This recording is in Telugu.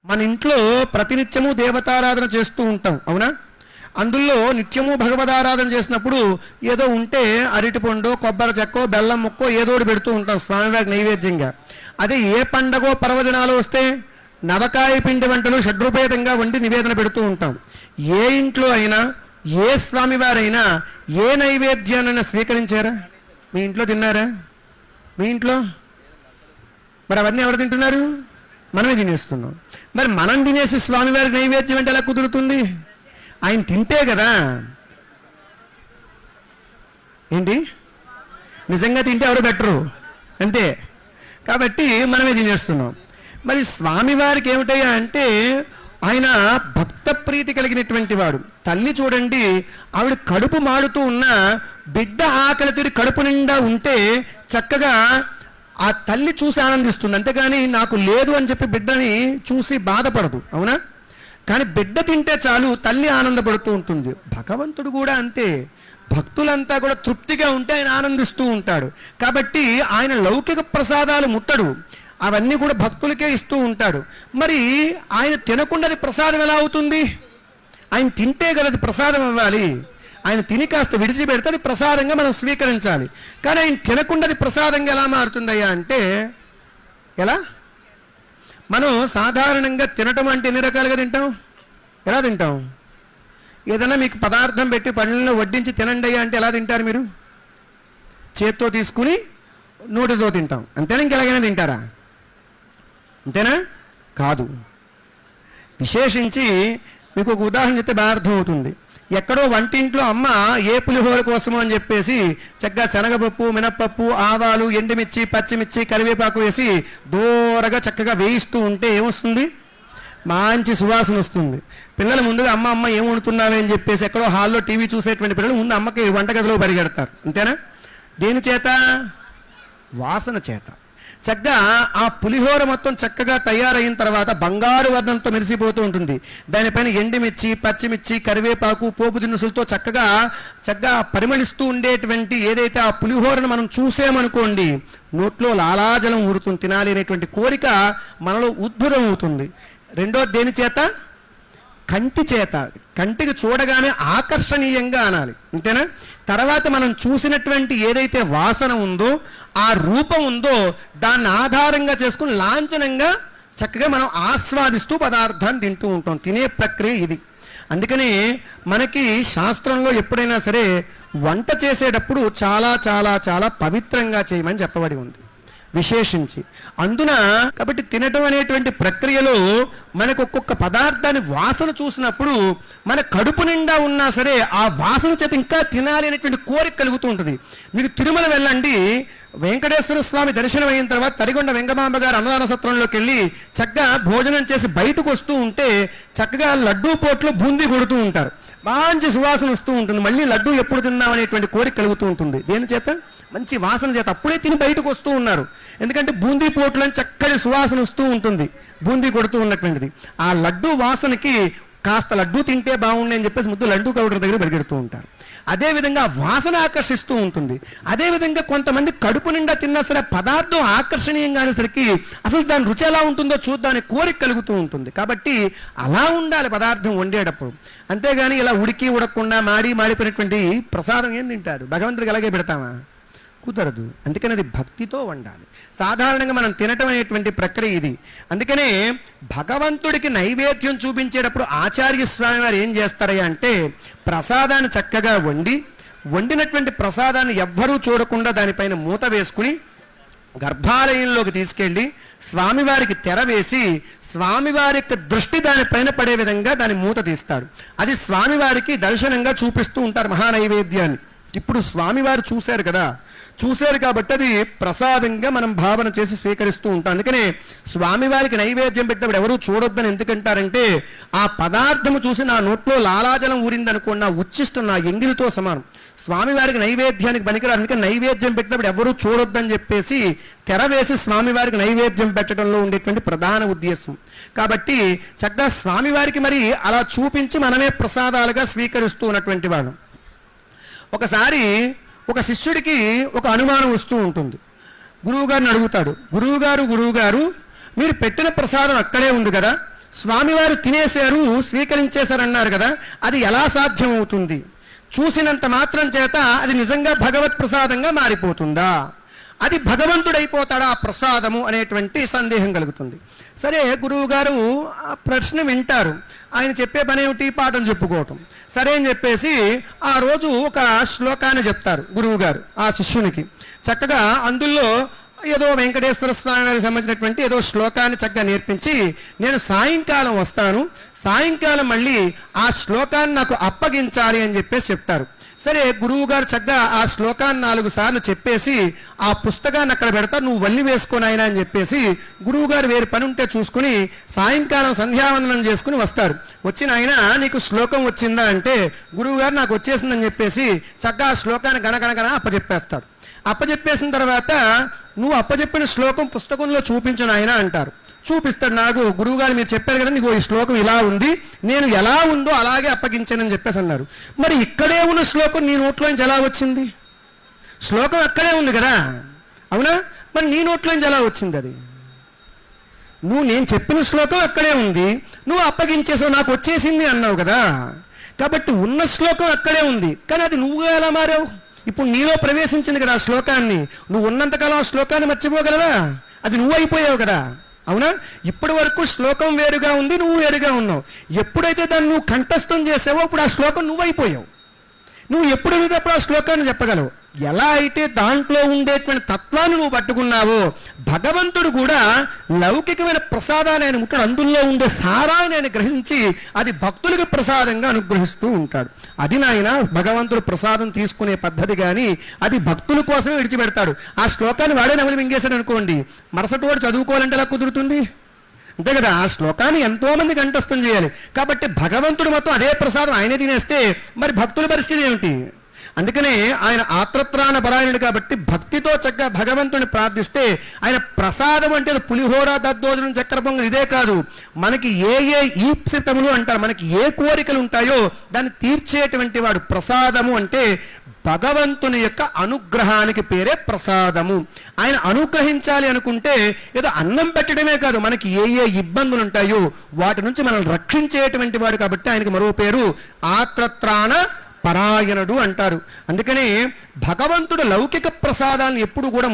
మన ఇంట్లో ప్రతినిత్యము దేవతారాధన చేస్తూ ఉంటాం, అవునా? అందులో నిత్యము భగవదారాధన చేసినప్పుడు ఏదో ఉంటే అరటిపండు, కొబ్బరి చెక్కో, బెల్లం ముక్కో ఏదోటి పెడుతూ ఉంటాం స్వామివారికి నైవేద్యంగా. అదే ఏ పండగో పర్వదినాలు వస్తే నవకాయ పిండి వంటలు షడ్రూపేతంగా వండి నివేదన పెడుతూ ఉంటాం. ఏ ఇంట్లో అయినా ఏ స్వామివారైనా ఏ నైవేద్యాన్నైనా స్వీకరించారా? మీ ఇంట్లో తిన్నారా? మీ ఇంట్లో మరి అవన్నీ ఎవరు తింటున్నారు? మనమే తినేస్తున్నాం. మరి మనం తినేసి స్వామివారికి నైవేద్యం అంటే ఎలా కుదురుతుంది? ఆయన తింటే కదా. ఏంటి, నిజంగా తింటే ఎవరు బెటరు, అంతే. కాబట్టి మనమే తినేస్తున్నాం. మరి స్వామివారికి ఏమిటయ్యా అంటే ఆయన భక్త ప్రీతి కలిగినటువంటి వాడు. తల్లి చూడండి, ఆవిడ కడుపు మాడుతూ ఉన్న బిడ్డ ఆకలి తీరి కడుపు నిండా ఉంటే చక్కగా ఆ తల్లి చూసి ఆనందిస్తుంది, అంతేగాని నాకు లేదు అని చెప్పి బిడ్డని చూసి బాధపడదు, అవునా? కానీ బిడ్డ తింటే చాలు తల్లి ఆనందపడుతూ ఉంటుంది. భగవంతుడు కూడా అంతే, భక్తులంతా కూడా తృప్తిగా ఉంటే ఆయన ఆనందిస్తూ ఉంటాడు. కాబట్టి ఆయన లౌకిక ప్రసాదాలు ముట్టడు, అవన్నీ కూడా భక్తులకే ఇస్తూ ఉంటాడు. మరి ఆయన తినకుండా అది ప్రసాదం ఎలా అవుతుంది? ఆయన తింటే కదా అది ప్రసాదం అవ్వాలి. ఆయన తిని కాస్త విడిచిపెడితే అది ప్రసాదంగా మనం స్వీకరించాలి. కానీ ఆయన తినకుండా అది ప్రసాదంగా ఎలా మారుతుందయ్యా అంటే ఎలా? మనం సాధారణంగా తినటం అంటే ఎన్ని రకాలుగా తింటాం? ఎలా తింటాం? ఏదైనా మీకు పదార్థం పెట్టి పళ్ళల్లో వడ్డించి తినండి అయ్యా అంటే ఎలా తింటారు మీరు? చేత్తో తీసుకుని నోటితో తింటాం, అంతేనా? ఇంకెలాగైనా తింటారా? అంతేనా? కాదు. విశేషించి మీకు ఒక ఉదాహరణ చెప్తే బాగా అర్థమవుతుంది. ఎక్కడో వంటింట్లో అమ్మ ఏ పులిహోర కోసమో అని చెప్పేసి చక్కగా శనగపప్పు, మినప్పప్పు, ఆవాలు, ఎండుమిర్చి, పచ్చిమిర్చి, కరివేపాకు వేసి దూరగా చక్కగా వేయిస్తూ ఉంటే ఏమొస్తుంది? మంచి సువాసన వస్తుంది. పిల్లలు ముందుగా అమ్మ అమ్మ ఏం వండుతున్నావే అని చెప్పేసి ఎక్కడో హాల్లో టీవీ చూసేటువంటి పిల్లలు ముందు అమ్మకి వంటగదిలో పరిగెడతారు, అంతేనా? దేని చేత? వాసన చేత. చక్కగా ఆ పులిహోర మొత్తం చక్కగా తయారైన తర్వాత బంగారు వర్ణంతో మెరిసిపోతూ ఉంటుంది. దానిపైన ఎండుమిర్చి, పచ్చిమిర్చి, కరివేపాకు, పోపు దినుసులతో చక్కగా పరిమళిస్తూ ఉండేటువంటి ఏదైతే ఆ పులిహోరను మనం చూసామనుకోండి, నోట్లో లాలాజలం ఊరుతుంది, తినాలి అనేటువంటి కోరిక మనలో ఉద్భుతం అవుతుంది. రెండో దేని చేత? కంటి చేత. కంటికి చూడగానే ఆకర్షణీయంగా అనాలి, అంతేనా? తర్వాత మనం చూసినటువంటి ఏదైతే వాసన ఉందో, ఆ రూపం ఉందో, దాన్ని ఆధారంగా చేసుకుని లాంఛనంగా చక్కగా మనం ఆస్వాదిస్తూ పదార్థాన్ని తింటూ ఉంటాం. తినే ప్రక్రియ ఇది. అందుకని మనకి శాస్త్రంలో ఎప్పుడైనా సరే వంట చేసేటప్పుడు చాలా చాలా చాలా పవిత్రంగా చేయమని చెప్పబడి ఉంది, విశేషించి. అందున కాబట్టి తినటం అనేటువంటి ప్రక్రియలో మనకు ఒక్కొక్క పదార్థాన్ని వాసన చూసినప్పుడు మన కడుపు నిండా ఉన్నా సరే ఆ వాసన చేత ఇంకా తినాలి అనేటువంటి కోరిక కలుగుతూ ఉంటుంది. మీకు తిరుమల వెళ్ళండి, వెంకటేశ్వర స్వామి దర్శనం అయిన తర్వాత తరిగొండ వెంగమాంబ గారు అన్నదాన సత్రంలోకి వెళ్ళి చక్కగా భోజనం చేసి బయటకు వస్తూ ఉంటే చక్కగా లడ్డూ పోట్లో బూందీ కొడుతూ ఉంటారు, మంచి సువాసన వస్తూ ఉంటుంది. మళ్ళీ లడ్డూ ఎప్పుడు తిందాం అనేటువంటి కోరిక కలుగుతూ ఉంటుంది. దేని చేత? మంచి వాసన చేత. అప్పుడే తిని బయటకు వస్తూ ఉన్నారు, ఎందుకంటే బూందీ పోట్లో చక్కటి సువాసన వస్తూ ఉంటుంది, బూందీ కొడుతూ ఉన్నటువంటిది. ఆ లడ్డూ వాసనకి కాస్త లడ్డూ తింటే బాగుండే అని చెప్పేసి ముద్దు లడ్డూ కౌంటర్ దగ్గర పరిగెడుతూ ఉంటారు. అదేవిధంగా వాసన ఆకర్షిస్తూ ఉంటుంది. అదేవిధంగా కొంతమంది కడుపు నిండా తిన్నా సరే పదార్థం ఆకర్షణీయంగా అనేసరికి అసలు దాని రుచి ఎలా ఉంటుందో చూద్దానికి కోరిక కలుగుతూ ఉంటుంది. కాబట్టి అలా ఉండాలి పదార్థం వండేటప్పుడు, అంతేగాని ఇలా ఉడికి ఉడకకుండా మాడిపోయినటువంటి ప్రసాదం ఏం తింటారు? భగవంతుడికి అలాగే పెడతామా? కుదరదు. అందుకని అది భక్తితో వండాలి. సాధారణంగా మనం తినటం అనేటువంటి ప్రక్రియ ఇది. అందుకనే భగవంతుడికి నైవేద్యం చూపించేటప్పుడు ఆచార్య స్వామి వారు ఏం చేస్తారయ్యా అంటే ప్రసాదాన్ని చక్కగా వండినటువంటి ప్రసాదాన్ని ఎవ్వరూ చూడకుండా దానిపైన మూత వేసుకుని గర్భాలయంలోకి తీసుకెళ్ళి స్వామివారికి తెర వేసి స్వామివారి యొక్క దృష్టి దానిపైన పడే విధంగా దాని మూత తీస్తాడు. అది స్వామివారికి దర్శనంగా చూపిస్తూ ఉంటారు మహానైవేద్యాన్ని. ఇప్పుడు స్వామివారు చూశారు కాబట్టి అది ప్రసాదంగా మనం భావన చేసి స్వీకరిస్తూ ఉంటాం. అందుకనే స్వామివారికి నైవేద్యం పెట్టినప్పుడు ఎవరూ చూడొద్దని ఎందుకంటారంటే ఆ పదార్థము చూసి నా నోట్లో లాలాజలం ఊరిందనుకోండి, నా ఉచ్చిష్టం నా ఎంగిలితో సమానం. స్వామివారికి నైవేద్యానికి పనికిరాదు. అందుకని నైవేద్యం పెట్టినప్పుడు ఎవరూ చూడొద్దని చెప్పేసి తెర వేసి స్వామివారికి నైవేద్యం పెట్టడంలో ఉండేటువంటి ప్రధాన ఉద్దేశం. కాబట్టి చక్కగా స్వామివారికి మరి అలా చూపించి మనమే ప్రసాదాలుగా స్వీకరిస్తూ ఉన్నటువంటి వాడు. ఒకసారి ఒక శిష్యుడికి ఒక అనుమానం వస్తూ ఉంటుంది. గురువుగారిని అడుగుతాడు, గురువుగారు మీరు పెట్టిన ప్రసాదం అక్కడే ఉంది కదా, స్వామివారు తినేశారు, స్వీకరించేశారన్నారు కదా, అది ఎలా సాధ్యం అవుతుంది? చూసినంత మాత్రం చేత అది నిజంగా భగవత్ ప్రసాదంగా మారిపోతుందా? అది భగవంతుడైపోతాడా ఆ ప్రసాదము అనేటువంటి సందేహం కలుగుతుంది. సరే, గురువు గారు ఆ ప్రశ్న వింటారు. ఆయన చెప్పే పని ఏమిటి? పాఠం చెప్పుకోవటం. సరే అని చెప్పేసి ఆ రోజు ఒక శ్లోకాన్ని చెప్తారు గురువు గారు ఆ శిష్యునికి. చక్కగా అందులో ఏదో వెంకటేశ్వర స్వామి గారికి సంబంధించినటువంటి ఏదో శ్లోకాన్ని చక్కగా నేర్పించి, నేను సాయంకాలం వస్తాను, సాయంకాలం మళ్ళీ ఆ శ్లోకాన్ని నాకు అప్పగించాలి అని చెప్పేసి చెప్తారు. సరే, గురువు గారు చక్కగా ఆ శ్లోకాన్ని 4 సార్లు చెప్పేసి ఆ పుస్తకాన్ని అక్కడ పెడతారు. నువ్వు వల్లి వేసుకొని ఆయన అని చెప్పేసి గురువు గారు వేరే పని ఉంటే చూసుకుని సాయంకాలం సంధ్యావందనం చేసుకుని వస్తారు. వచ్చిన ఆయన, నీకు శ్లోకం వచ్చిందా అంటే గురువు గారు నాకు వచ్చేసిందని చెప్పేసి చక్కగా ఆ శ్లోకాన్ని గణగణగణ అప్పచెప్పేస్తారు. అప్పచెప్పేసిన తర్వాత, నువ్వు అప్పచెప్పిన శ్లోకం పుస్తకంలో చూపించను ఆయన అంటారు. చూపిస్తాడు. నాకు గురువుగారు మీరు చెప్పారు కదా, నీకు ఈ శ్లోకం ఇలా ఉంది, నేను ఎలా ఉందో అలాగే అప్పగించానని చెప్పేసి అన్నారు. మరి ఇక్కడే ఉన్న శ్లోకం నీ నోట్లోంచి ఎలా వచ్చింది? శ్లోకం అక్కడే ఉంది కదా, అవునా? మరి నీ నోట్లోంచి ఎలా వచ్చింది అది? నేను చెప్పిన శ్లోకం అక్కడే ఉంది, నువ్వు అప్పగించేసావు, నాకు వచ్చేసింది అన్నావు కదా. కాబట్టి ఉన్న శ్లోకం అక్కడే ఉంది, కానీ అది నువ్వు ఎలా మారావు? ఇప్పుడు నీలో ప్రవేశించింది కదా ఆ శ్లోకాన్ని. నువ్వు ఉన్నంతకాలం ఆ శ్లోకాన్ని మర్చిపోగలవా? అది నువ్వు అయిపోయావు కదా, అవునా? ఇప్పటి వరకు శ్లోకం వేరుగా ఉంది, నువ్వు వేరుగా ఉన్నావు. ఎప్పుడైతే దాన్ని నువ్వు కంఠస్థం చేసావో అప్పుడు ఆ శ్లోకం నువ్వు అయిపోయావు. నువ్వు ఎప్పుడు అప్పుడు ఆ శ్లోకాన్ని చెప్పగలవు. ఎలా అయితే దాంట్లో ఉండేటువంటి తత్వాన్ని నువ్వు పట్టుకున్నావో, భగవంతుడు కూడా లౌకికమైన ప్రసాదాన్ని ఆయన ముట్టడు, అందులో ఉండే సారాన్ని ఆయన గ్రహించి అది భక్తులకు ప్రసాదంగా అనుగ్రహిస్తూ ఉంటాడు. అది నాయన భగవంతుడు ప్రసాదం తీసుకునే పద్ధతి. కానీ అది భక్తుల కోసమే విడిచిపెడతాడు. ఆ శ్లోకాన్ని వాడే నవలి మింగేశాడు అనుకోండి, మరుసటి వాడు చదువుకోవాలంటే ఎలా కుదురుతుంది? అంతే కదా, ఆ శ్లోకాన్ని ఎంతో మంది కంఠస్థం చేయాలి. కాబట్టి భగవంతుడు మొత్తం అదే ప్రసాదం ఆయనే తినేస్తే మరి భక్తుల పరిస్థితి ఏమిటి? అందుకనే ఆయన ఆత్రత్రాణ పరాయణుడు కాబట్టి భక్తితో చక్కగా భగవంతుని ప్రార్థిస్తే ఆయన ప్రసాదం అంటే పులిహోర, దద్దోజనం, చక్కెర పొంగల్ ఇదే కాదు, మనకి ఏ ఈప్సితములు అంటారు, మనకి ఏ కోరికలు ఉంటాయో దాన్ని తీర్చేటువంటి వాడు. ప్రసాదము అంటే భగవంతుని యొక్క అనుగ్రహానికి పేరే ప్రసాదము. ఆయన అనుగ్రహించాలి అనుకుంటే ఏదో అన్నం పెట్టడమే కాదు, మనకి ఏ ఇబ్బందులు ఉంటాయో వాటి నుంచి మనల్ని రక్షించేటువంటి వాడు. కాబట్టి ఆయనకి మరో పేరు ఆత్రత్రాణ పరాయణుడు అంటారు. అందుకనే భగవంతుడు లౌకిక ప్రసాదాన్ని ఎప్పుడు కూడా